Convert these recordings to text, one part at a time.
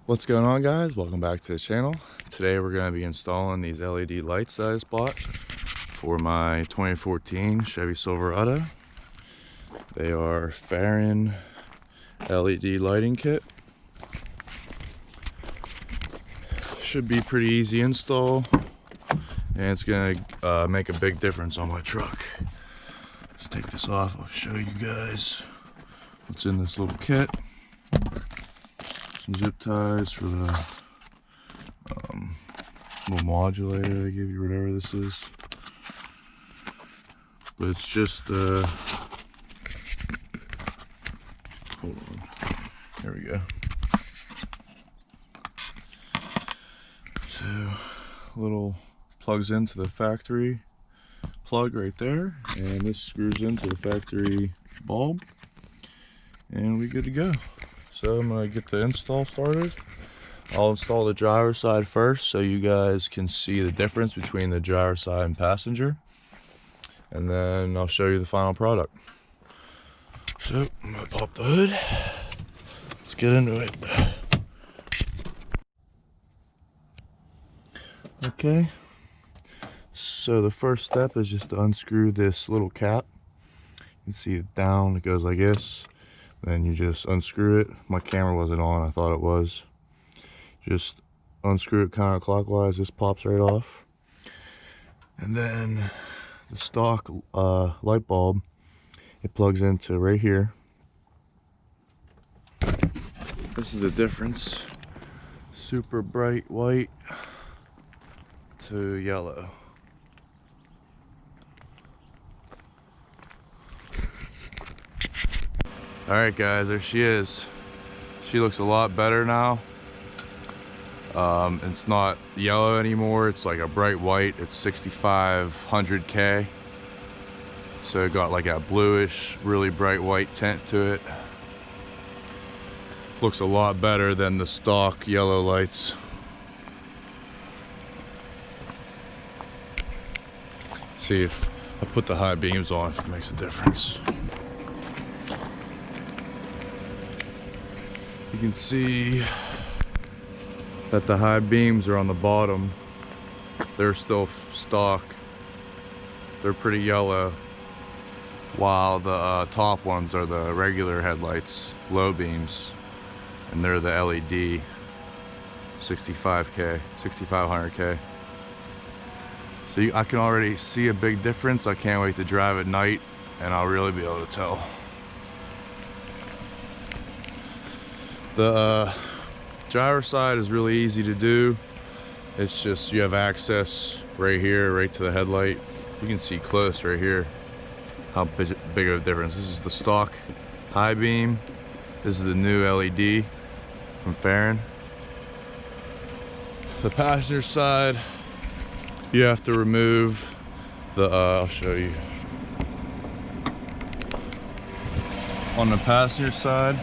What's going on, guys? Welcome back to the channel. Today we're going to be installing these LED lights that I just bought for my 2014 Chevy Silverado. They are Farron LED lighting kit. Should be pretty easy install, and it's going to make a big difference on my truck. Let's take this off. I'll show you guys what's in this little kit. Some zip ties for the little modulator they give you, whatever this is. But it's just hold on, there we go. So little plugs into the factory plug right there, and this screws into the factory bulb, and we're good to go. So I'm gonna get the install started. I'll install the driver's side first so you guys can see the difference between the driver's side and passenger, and then I'll show you the final product. So I'm gonna pop the hood. Let's get into it. Okay, so the first step is just to unscrew this little cap. You can see it down, it goes like this. Then you just unscrew it. My camera wasn't on, I thought it was. Just unscrew it counterclockwise, this pops right off. And then the stock light bulb, it plugs into right here. This is the difference. Super bright white to yellow. Alright guys, there she is. She looks a lot better now. It's not yellow anymore, it's like a bright white. It's 6500K. So it got like a bluish, really bright white tint to it. Looks a lot better than the stock yellow lights. See if I put the high beams on, if it makes a difference. You can see that the high beams are on the bottom. They're still stock. They're pretty yellow, while the top ones are the regular headlights, low beams, and they're the LED 6500K. So I can already see a big difference. I can't wait to drive at night and I'll really be able to tell. The driver's side is really easy to do. It's just you have access right here, right to the headlight. You can see close right here how big of a difference. This is the stock high beam. This is the new LED from Farron. The passenger side, you have to remove the, I'll show you. On the passenger side,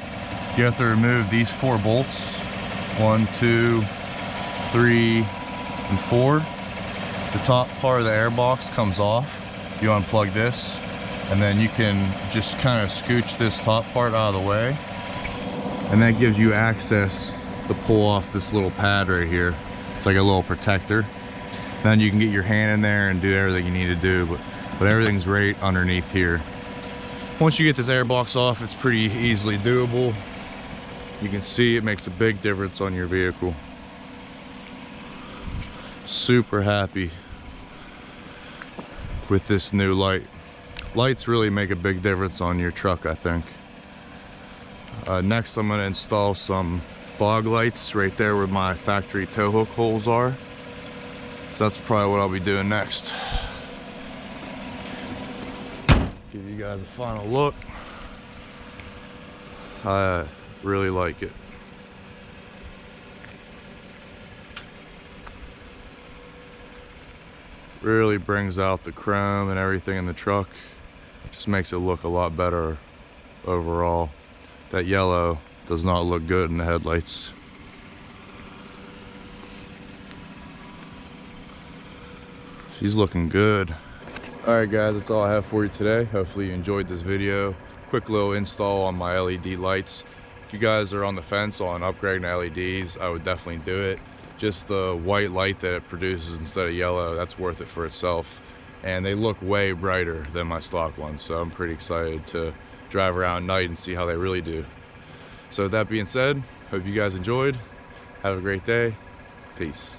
you have to remove these 4 bolts. 1, 2, 3, and 4. The top part of the air box comes off. You unplug this, and then you can just kind of scooch this top part out of the way. And that gives you access to pull off this little pad right here. It's like a little protector. Then you can get your hand in there and do everything you need to do, but everything's right underneath here. Once you get this air box off, it's pretty easily doable. You can see it makes a big difference on your vehicle. Super happy with this new light. Lights really make a big difference on your truck, I think. Next I'm going to install some fog lights right there where my factory tow hook holes are. So that's probably what I'll be doing next. Give you guys a final look. I really like it. Really brings out the chrome and everything in the truck. Just makes it look a lot better overall. That yellow does not look good in the headlights. She's looking good. Alright guys, that's all I have for you today. Hopefully you enjoyed this video. Quick little install on my LED lights. If you guys are on the fence on upgrading to LEDs, I would definitely do it. Just the white light that it produces instead of yellow, that's worth it for itself. And they look way brighter than my stock ones, so I'm pretty excited to drive around at night and see how they really do. So with that being said, hope you guys enjoyed. Have a great day. Peace.